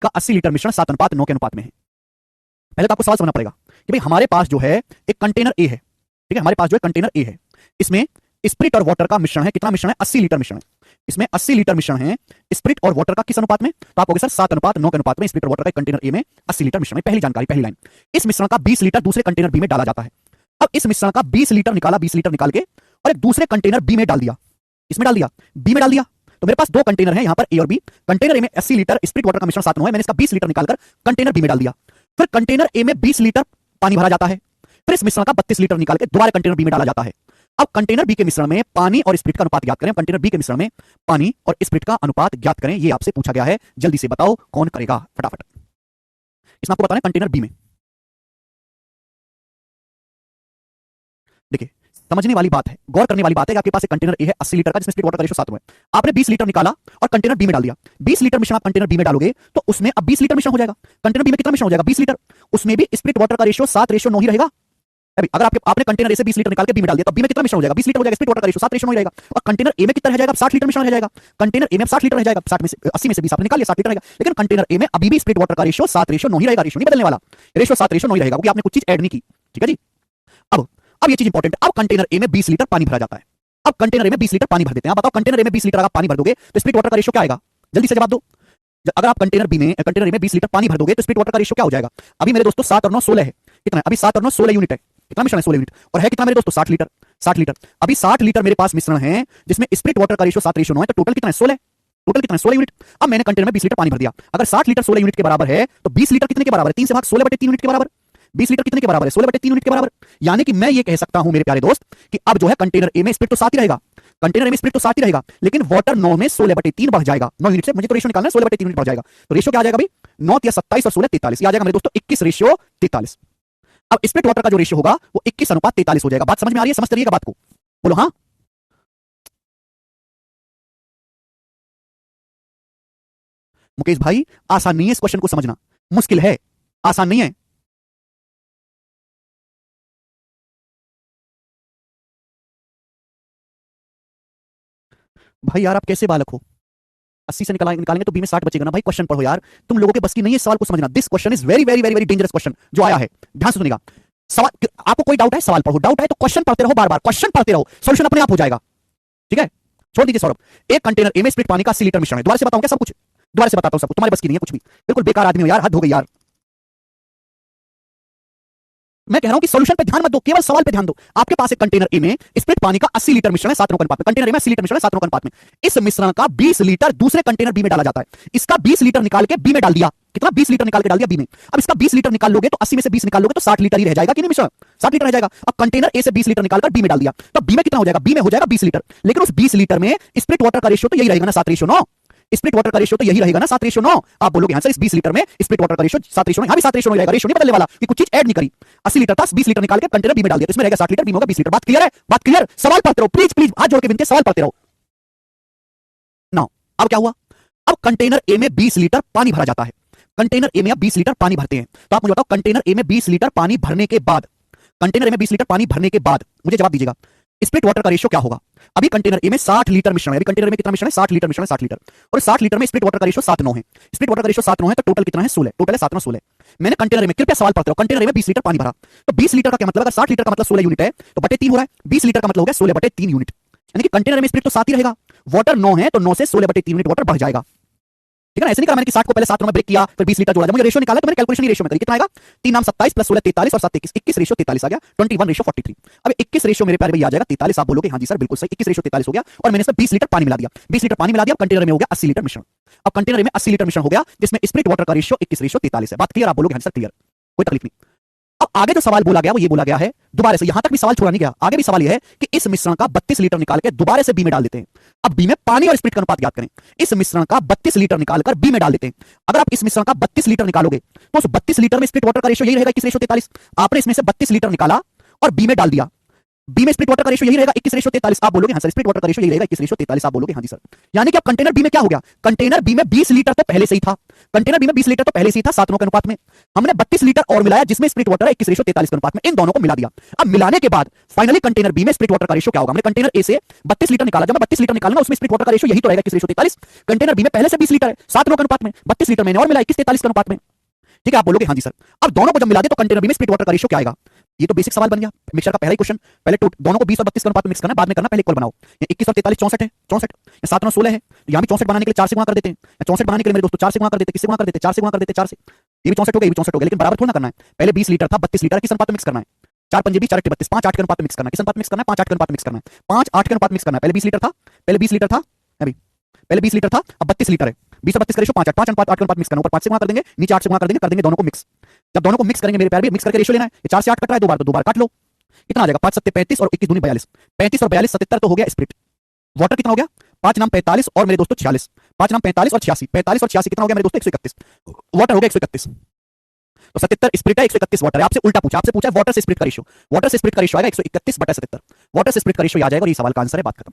का 80 लीटर मिश्रण 7:9 के अनुपात में है। पहले तो आपको सवाल समझना पड़ेगा कि भाई हमारे पास जो है एक कंटेनर ए है, ठीक है, हमारे पास जो है कंटेनर ए है, इसमें स्प्रिट और वाटर का मिश्रण है। कितना मिश्रण है? 80 लीटर मिश्रण है। इसमें 80 लीटर मिश्रण है स्प्रिट और वाटर का। किस अनुपात में? तो आप कहोगे सर 7:9 के अनुपात में स्प्रिट और वाटर का कंटेनर ए में 80 लीटर मिश्रण है। पहली जानकारी, पहली लाइन, इस मिश्रण का 20 लीटर दूसरे कंटेनर बी में डाला जाता है। अब इस मिश्रण का 20 लीटर निकाला, 20 लीटर निकाल के और एक दूसरे कंटेनर बी में डाल दिया। इसमें डाल दिया, बी में डाल दिया। तो मेरे पास दो कंटेनर है यहां पर, ए और बी। कंटेनर ए में 80 लीटर स्प्रिट वाटर का मिश्रण 7:9 है, मैंने इसका 20 लीटर निकालकर कंटेनर बी में डाल दिया। फिर कंटेनर ए में 20 लीटर पानी भरा जाता है। फिर इस मिश्रण का 32 लीटर निकाल के दोबारा कंटेनर बी में डाला जाता है। अब कंटेनर बी के मिश्रण में पानी और स्प्रिट का अनुपात ज्ञात करें। कंटेनर बी के मिश्रण में पानी और स्प्रिट का अनुपात ज्ञात करें, ये आपसे पूछा गया है। जल्दी से बताओ कौन करेगा, फटाफट। इसमें आपको बताना है कंटेनर बी में। देखिए, समझने वाली बात है, गौर करने वाली बात है कि आपके पास एक कंटेनर ए है 80 लीटर का, जिसमें स्प्रिट वाटर का रेशो 7 है। आपने 20 लीटर निकाला और कंटेनर बी में डाल दिया। 20 लीटर मिश्रण आप कंटेनर बी में डालोगे तो उसमें अब 20 लीटर मिश्रण हो जाएगा। कंटेनर बी में कितना मिश्रण हो जाएगा? 20 लीटर। उसमें भी स्प्रिट वाटर का रेशो 7:9 ही रहेगा। अभी अगर आपने कंटेनर ए से 20 लीटर निकाल के बी में डाल दिया तो बी में कितना मिश्रण हो जाएगा? 20 लीटर हो जाएगा। स्प्रिट वाटर का रेशो 7:9 ही रहेगा। और कंटेनर ए में कितना रह जाएगा? 60 लीटर मिश्रण रह जाएगा। कंटेनर ए में 60 लीटर रह जाएगा। 60 में से 80 में से 20 आपने निकाल लिया, 60 लीटर रहेगा। लेकिन कंटेनर ए में अभी भी स्प्रिट वाटर का रेशो 7:9 ही रहेगा। रेशो नहीं बदलने वाला, रेशो 7:9 ही रहेगा, क्योंकि आपने कुछ चीज ऐड नहीं की। ठीक है जी। अब ये चीज इंपॉर्टेंट है। अब कंटेनर ए में 20 लीटर पानी भरा जाता है। अब कंटेनर ए में 20 लीटर पानी भर देते हैं। आप बताओ कंटेनर ए में 20 लीटर अगर पानी भर दोगे तो स्प्रिट वाटर का रेशो क्या आएगा? जल्दी से जवाब दो। अगर आप कंटेनर ए में 20 लीटर पानी भर दोगे तो स्प्रिट वाटर का रेशो क्या हो जाएगा? अभी मेरे दोस्तों 7 और 9 16 है। कितना है? अभी 7 और 9 16 यूनिट है। कितना मिश्रण है? 16 यूनिट। और है कितना मेरे दोस्तों? 60 लीटर। 60 लीटर। अभी 60 लीटर मेरे पास मिश्रण है जिसमें स्प्रिट वाटर का रेशो 7:9 है, तो टोटल कितना है? 16। टोटल कितना है? 16 यूनिट। अब मैंने कंटेनर में 20 लीटर पानी भर दिया। अगर 60 लीटर 16 यूनिट के बराबर है तो 20 लीटर कितने के बराबर है? 3 से भाग 16/3 यूनिट के बराबर। 20 लीटर कितने के बराबर है? 16/3 यूनिट के बराबर। यानी कि मैं ये कह सकता हूं मेरे प्यारे दोस्त कि अब जो है कंटेनर ए में स्प्रिट तो 7 ही रहेगा, कंटेनर ए में स्प्रिट तो 7 ही रहेगा, लेकिन वाटर 9 में 16/3 बढ़ जाएगा। 9 यूनिट से मुझे तो रेशो निकालना है, 16/3 यूनिट बढ़ जाएगा। तो रेशो क्या आ जाएगा भाई? 9 या 27 और 16 43। ये आ जाएगा मेरे दोस्तों 21:43। अब स्प्रिट वाटर का जो रेशो होगा वो 21:43 हो जाएगा। बात समझ में आ रही है? समझ रहिएगा बात को, बोलो हाँ। मुकेश भाई आसान नहीं है इस क्वेश्चन को समझना, मुश्किल है, आसान नहीं है। भाई यार आप कैसे बालक हो? 80 से निकालेंगे तो बी में 60 बचेगा ना भाई। क्वेश्चन पढ़ो यार, तुम लोगों के बस की नहीं है सवाल को समझना। This question is very very very very dangerous question जो आया है। ध्यान से सुनिएगा। सवाल, आपको कोई डाउट है सवाल पढ़ो, डाउट है तो क्वेश्चन पढ़ते रहो, बार बार क्वेश्चन पढ़ते रहो, सॉल्यूशन अपने आप हो जाएगा। ठीक है, छोड़ दीजिए सौरभ। एक कंटेनर ए में स्प्रिट पानी का 80 लीटर मिश्रण है। दोबारा से बताऊं क्या सब कुछ? दोबारा से बताता हूं सब कुछ, तुम्हारे बस की नहीं है कुछ भी। बिल्कुल बेकार आदमी हो यार, हद हो गई यार। मैं कह रहा हूं कि सॉल्यूशन पे ध्यान मत दो, केवल सवाल पे ध्यान दो। आपके पास एक कंटेनर ए में स्प्रिट पानी का 80 लीटर मिश्रण है 7:9 के अनुपात में। कंटेनर ए में 80 लीटर मिश्रण है 7:9 के अनुपात में। इस मिश्रण का 20 लीटर दूसरे कंटेनर बी में डाला जाता है। इसका 20 लीटर निकाल के बी में डाल दिया। कितना? 20 लीटर निकाल के डाल दिया बी में। अब इसका 20 लीटर निकाल लोगे तो 80 में से 20 निकाल लोगे तो 60 लीटर ही रह जाएगा कि नहीं मिश्रण? 60 लीटर रह जाएगा। अब कंटेनर ए से 20 लीटर निकालकर बी में डाल दिया तो बी में कितना हो जाएगा? बी में हो जाएगा 20 लीटर। लेकिन उस 20 लीटर में स्प्रिट वाटर का रेशियो तो यही रहेगा ना, 7:9। स्प्रिट वाटर का रेशियो तो यही रहेगा ना, 7:9। आप बोलोगे सर इस 20 लीटर में स्प्रिट वाटर का रेशियो 7:9, यहां भी 7:9 रहेगा। रेशियो नहीं बदलने वाला कि कुछ चीज ऐड नहीं करी। 80 लीटर था, 20 लीटर निकाल के कंटेनर बी में डाल दिया तो इसमें रहेगा 60 लीटर, बी में होगा 20 लीटर। बात क्लियर है? बात क्लियर? सवाल पढ़ते रहो प्लीज, प्लीज हाथ जोड़ के विनती, सवाल पढ़ते रहो ना। अब क्या हुआ? अब कंटेनर ए में 20 लीटर पानी भरा जाता है। कंटेनर ए में आप 20 लीटर पानी भरते हैं तो आप मुझे बताओ कंटेनर ए में 20 लीटर पानी भरने के बाद, कंटेनर ए में 20 लीटर पानी भरने के बाद मुझे जवाब दीजिएगा स्प्रिट वाटर का रेशियो क्या होगा? अभी कंटेनर ए में 60 लीटर मिश्रण है। अभी कंटेनर में कितना मिश्रण है? 60 लीटर मिश्रण है, 60 लीटर। और 60 लीटर में स्प्रिट वाटर का रेशियो 7:9 है। स्प्रिट वाटर का रेशियो 7:9 है तो टोटल कितना है? 16। टोटल है 7 और 16। मैंने कंटेनर में, कृपया सवाल पढ़ते रहो, कंटेनर में 20 लीटर पानी भरा तो 20 लीटर का क्या मतलब? अगर 60 लीटर का मतलब 16 यूनिट है तो बटे 3 हो रहा है। 20 लीटर का मतलब हो गया 16/3 यूनिट। यानी कि कंटेनर में स्प्रिट तो 7 ही रहेगा, वाटर 9 है तो 9 से 16/3 यूनिट वाटर बढ़ जाएगा। ठीक है ना? ऐसे नहीं करा मैंने कि 60 को पहले 7 में ब्रेक किया फिर 20 लीटर जोड़ा। जब मुझे रेशियो निकाला तो मैंने कैलकुलेशन ही रेशियो में करी। कितना आएगा? 3 नाम 27 प्लस 16 43 और 7 21, 21 रेशियो 43 आ गया। 21:43। अब 21 रेशियो मेरे प्यारे भैया आ जाएगा 43। आप बोलोगे हां जी सर बिल्कुल सही, 21 रेशियो 43 हो गया। और मैंने इसमें 20 लीटर पानी मिला दिया। 20 लीटर पानी मिला दिया, कंटेनर में हो गया 80 लीटर मिश्रण। अब कंटेनर में 80 लीटर मिश्रण हो गया जिसमें स्प्रिट वाटर का रेशियो 21 रेशियो 43 है। बात क्लियर? आप बोलोगे हां सर क्लियर, कोई तकलीफ नहीं। अब आगे जो सवाल बोला गया वो ये बोला गया है, दोबारा से, यहां तक भी सवाल छोड़ा नहीं गया, आगे भी सवाल यह है कि इस मिश्रण का 32 लीटर निकाल के दोबारा से बी में डाल देते हैं। अब बी में पानी और स्प्रिट का अनुपात ज्ञात करें। इस मिश्रण का 32 लीटर निकालकर बी में डाल देते हैं। अगर आप इस मिश्रण का 32 लीटर निकालोगे तो उस 32 लीटर में स्प्रिट वाटर का रेशियो यही रहेगा 21 रेशियो 43। आपने इसमें से 32 लीटर निकाला और बी में डाल दिया बी में स्प्लिट वाटर का रेशियो यही रहेगा 21:43। आप बोलोगे हाँ सर स्प्लिट वाटर का रेशियो यही रहेगा 21:43। आप बोलोगे हाँ जी सर। यानी कि अब कंटेनर बी में क्या हो गया, कंटेनर बी में 20 लीटर तो पहले से ही था, कंटेनर बी में 20 लीटर तो पहले से ही था 7:9 के अनुपात में। हमने 32 लीटर और मिलाया जिसमें स्प्लिट वाटर है 21:43 के अनुपात में, इन दोनों को मिला दिया। अब मिलाने के बाद फाइनली कंटेनर बी में स्प्लिट वाटर का रेशियो क्या होगा, हमने कंटेनर ए से 32 लीटर निकाला, जब मैं 32 लीटर निकालूंगा उसमें स्प्लिट वाटर का रेशियो यही तो रहेगा 21:43। कंटेनर बी में पहले से 20 लीटर है 7:9 के अनुपात में, 32 लीटर मैंने और मिला 21:43 के अनुपात में। ठीक है, आप बोलोगे हाँ जी सर। अब दोनों को जब मिला दे तो कंटेनर बी में स्प्लिट वाटर का रेशियो क्या आएगा, ये तो बेसिक सवाल बन गया मिक्सर का पहला ही क्वेश्चन। पहले दोनों को 20 और 32 के अनुपात में मिक्स करना, बाद में करना, पहले इक्वल बनाओ। ये 21 और 43 64 है, 64 या 7 और 16 है, तो यहां भी 64 बनाने के लिए 4 से गुणा कर देते हैं, या 64 बनाने के लिए मेरे दोस्तों 4 से गुणा कर देते, किससे गुणा कर देते, 4 से गुणा कर देते, 4 से। ये भी 64 हो गया, ये भी 64 हो गया, लेकिन बराबर थोड़ा ना करना है। पहले 20 लीटर था 32 लीटर किस अनुपात में मिक्स करना है, 4 पंजे 20 4 32 5 8 के अनुपात में मिक्स करना है, किस अनुपात में मिक्स करना है, 5 8 के अनुपात में मिक्स करना है, 5 8 के अनुपात में मिक्स करना है। पहले 20 लीटर था, पहले 20 लीटर था अभी, पहले 20 लीटर था, अब 32 लीटर है, 20 और 32 का रेशियो 5 8 5 अनुपात 8 के अनुपात मिक्स करना, ऊपर 5 से गुणा कर देंगे, नीचे 8 से गुणा कर देंगे दोनों को मिक्स। जब दोनों को मिक्स करेंगे मेरे प्यार भी, मिक्स करके रेशियो लेना है, ये 4 से 8 कट रहा है, दो बार काट लो, कितना आ जाएगा 5 7 35 और 21 दूनी 42, 35 और 42 77 तो हो गया स्प्लिट। वाटर कितना हो गया 5 नाम 45 और मेरे दोस्तों 46, 5 नाम 45 और 86, 45 और 86 कितना हो गया मेरे दोस्तों 131, वाटर हो गया 131। तो 77 स्प्लिट है 131 वाटर है। आपसे उल्टा पूछा, आपसे पूछा वाटर से स्प्लिट का रेशियो, वाटर से स्प्लिट का रेशियो आएगा 131/77, वाटर से स्प्लिट का रेशियो आ जाएगा और ये सवाल का आंसर है, बात खत्म।